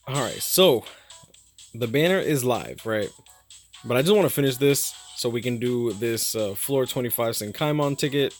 Alright, so the banner is live, right? But I just want to finish this so we can do this floor 25 Senkaimon ticket.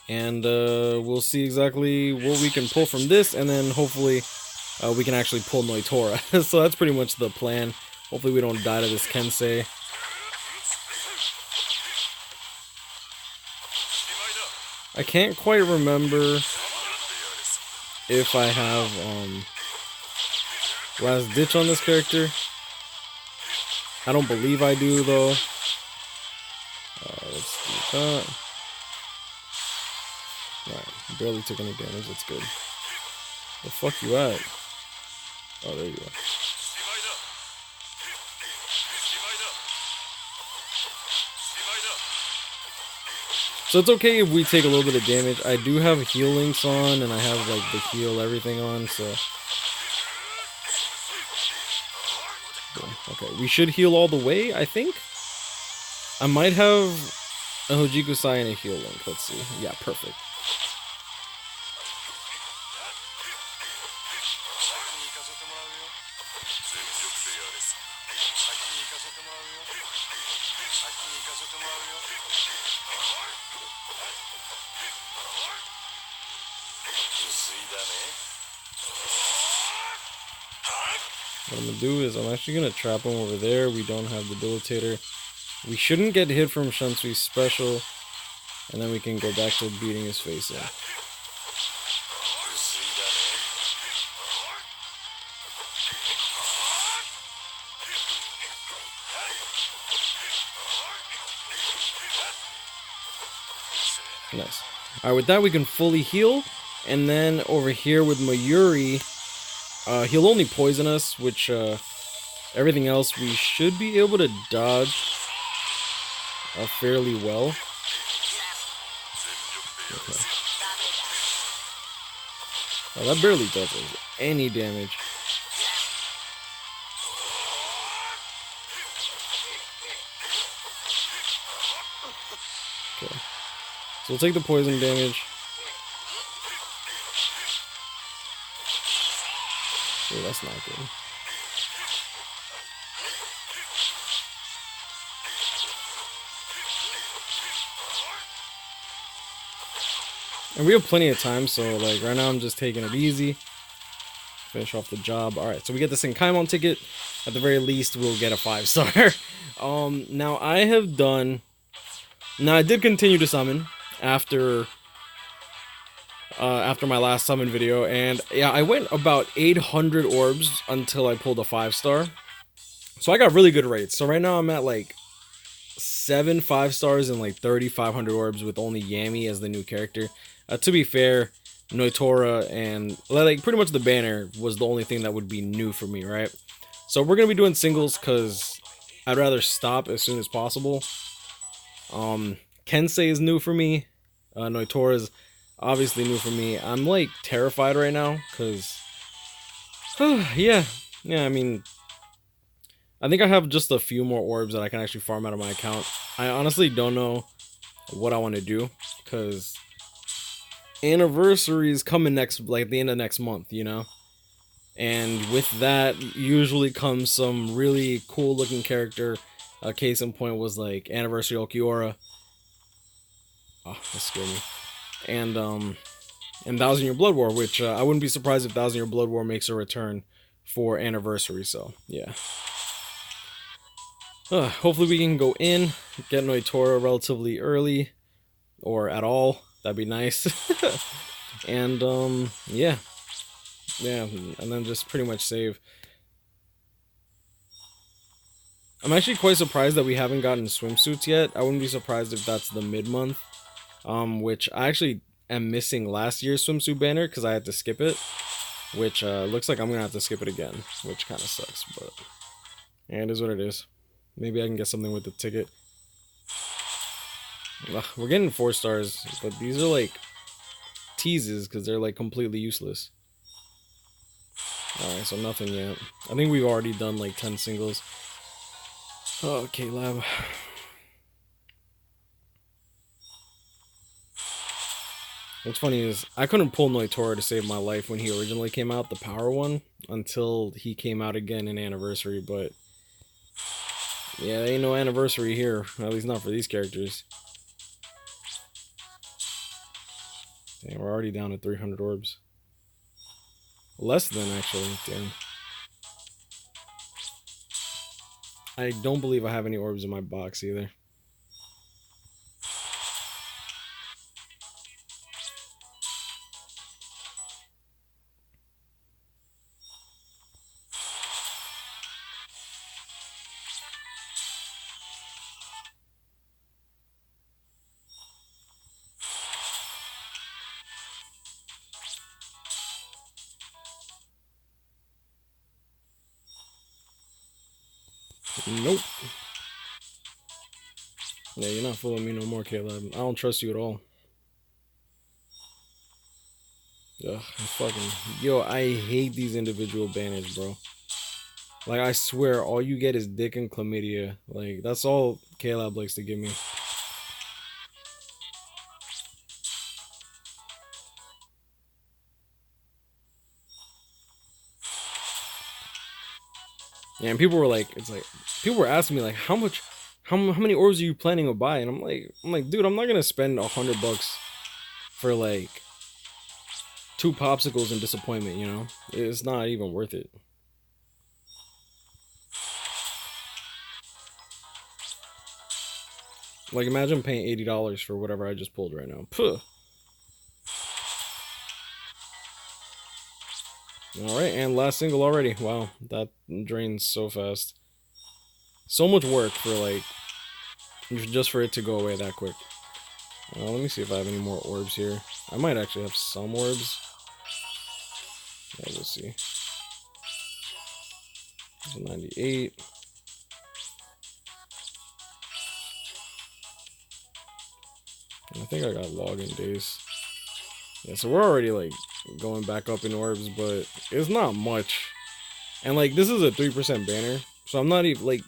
And we'll see exactly what we can pull from this. And then hopefully we can actually pull Nnoitora. So that's pretty much the plan. Hopefully we don't die to this Kensei. I can't quite remember if I have Last Ditch on this character. I don't believe I do though. Let's do that. Alright, barely took any damage, that's good. The fuck you at? Oh, there you are. So it's okay if we take a little bit of damage. I do have heal links on, and I have like the heal everything on, so. Okay, we should heal all the way, I think. I might have a Hojikusai and a heal link. Let's see. Yeah, perfect. What I'm gonna do is I'm actually gonna trap him over there. We don't have Debilitator. We shouldn't get hit from Shansui's special, and then we can go back to beating his face in. Nice. Alright, with that we can fully heal, and then over here with Mayuri, he'll only poison us, which everything else we should be able to dodge fairly well. Okay. Oh, that barely does any damage. Okay. So we'll take the poison damage. Ooh, that's not good. And we have plenty of time, so like right now I'm just taking it easy. Finish off the job. Alright, so we get the Senkaimon ticket. At the very least, we'll get a 5-star. Now I have done... Now I did continue to summon after my last summon video, and yeah, I went about 800 orbs until I pulled a 5-star. So I got really good rates. So right now I'm at like 7 5-stars and like 3,500 orbs with only Yami as the new character. To be fair, Nnoitora and like pretty much the banner was the only thing that would be new for me, right? So we're gonna be doing singles because I'd rather stop as soon as possible. Kensei is new for me. Nnoitora is obviously new for me. I'm like terrified right now because yeah, I mean, I think I have just a few more orbs that I can actually farm out of my account. I honestly don't know what I want to do because anniversary is coming next, like the end of next month, you know? And with that usually comes some really cool looking character. Case in point was like Anniversary Ulquiorra. Oh, that scared me. And 1,000 Year Blood War, which I wouldn't be surprised if 1,000 Year Blood War makes a return for Anniversary, so yeah. Hopefully we can go in, get Nnoitora relatively early, or at all. That'd be nice. And yeah, and then just pretty much save. I'm actually quite surprised that we haven't gotten swimsuits yet. I wouldn't be surprised if that's the mid-month, which I actually am missing last year's swimsuit banner because I had to skip it, which looks like I'm gonna have to skip it again, which kind of sucks, but yeah, it is what it is. Maybe I can get something with the ticket. Ugh, we're getting 4-stars, but these are like teases because they're like completely useless. Alright, so nothing yet. I think we've already done like 10 singles. Okay, lab. What's funny is I couldn't pull Nnoitora to save my life when he originally came out, the power one, until he came out again in Anniversary, but yeah, there ain't no Anniversary here, at least not for these characters. Dang, we're already down to 300 orbs. Less than, actually, damn. I don't believe I have any orbs in my box either. Nope. Yeah, you're not fooling me no more, Caleb. I don't trust you at all. Ugh, yo, I hate these individual banners, bro. Like, I swear, all you get is dick and chlamydia. Like, that's all Caleb likes to give me. Yeah, and people were like, people were asking me like, how many orbs are you planning to buy? And I'm like, dude, I'm not gonna spend $100 for like 2 popsicles and disappointment. You know, it's not even worth it. Like, imagine paying $80 for whatever I just pulled right now. Puh. All right, and last single already. Wow, that drains so fast. So much work for like just for it to go away that quick. Let me see if I have any more orbs here. I might actually have some orbs. Yeah, we'll see. 98. I think I got login days. Yeah, so we're already like going back up in orbs, but it's not much. And like this is a 3% banner, so I'm not even like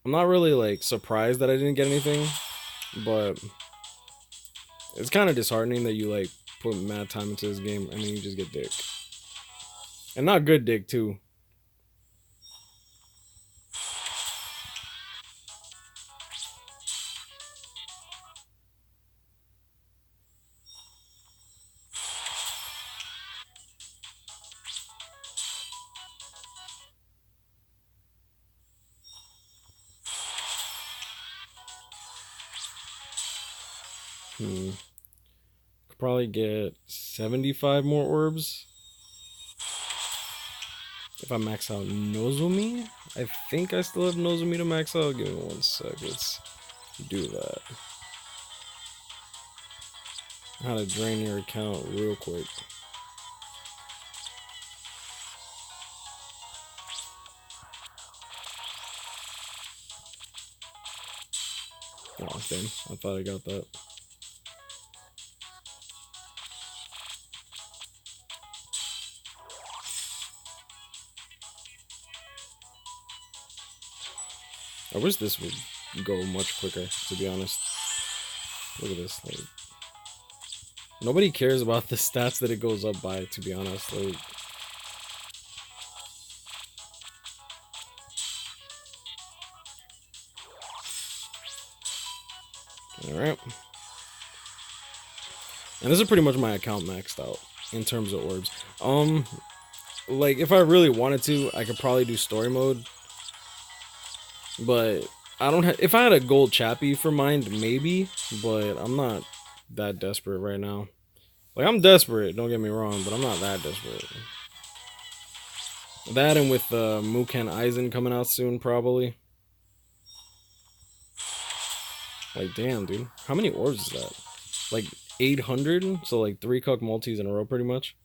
I'm not really like surprised that I didn't get anything, but it's kind of disheartening that you like put mad time into this game and then you just get dick. And not good dick too. Could probably get 75 more orbs. If I max out Nozomi, I think I still have Nozomi to max out. Give me 1 sec. Let's do that. How to drain your account real quick. Oh, damn. I thought I got that. I wish this would go much quicker, to be honest. Look at this. Like, nobody cares about the stats that it goes up by, to be honest. Like, alright. And this is pretty much my account maxed out in terms of orbs. Like, if I really wanted to, I could probably do story mode. But I don't have. If I had a gold chappy for mine, maybe. But I'm not that desperate right now. Like, I'm desperate, don't get me wrong, but I'm not that desperate. That and with Muken Eisen coming out soon, probably. Like, damn, dude. How many orbs is that? Like, 800? So, like, 3 cuck multis in a row, pretty much.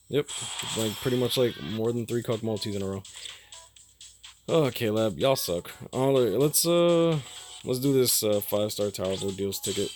Yep. Like, pretty much, like, more than 3 cuck multis in a row. Oh, Caleb, y'all suck. Alright, let's do this 5-star Tower of Ordeals ticket.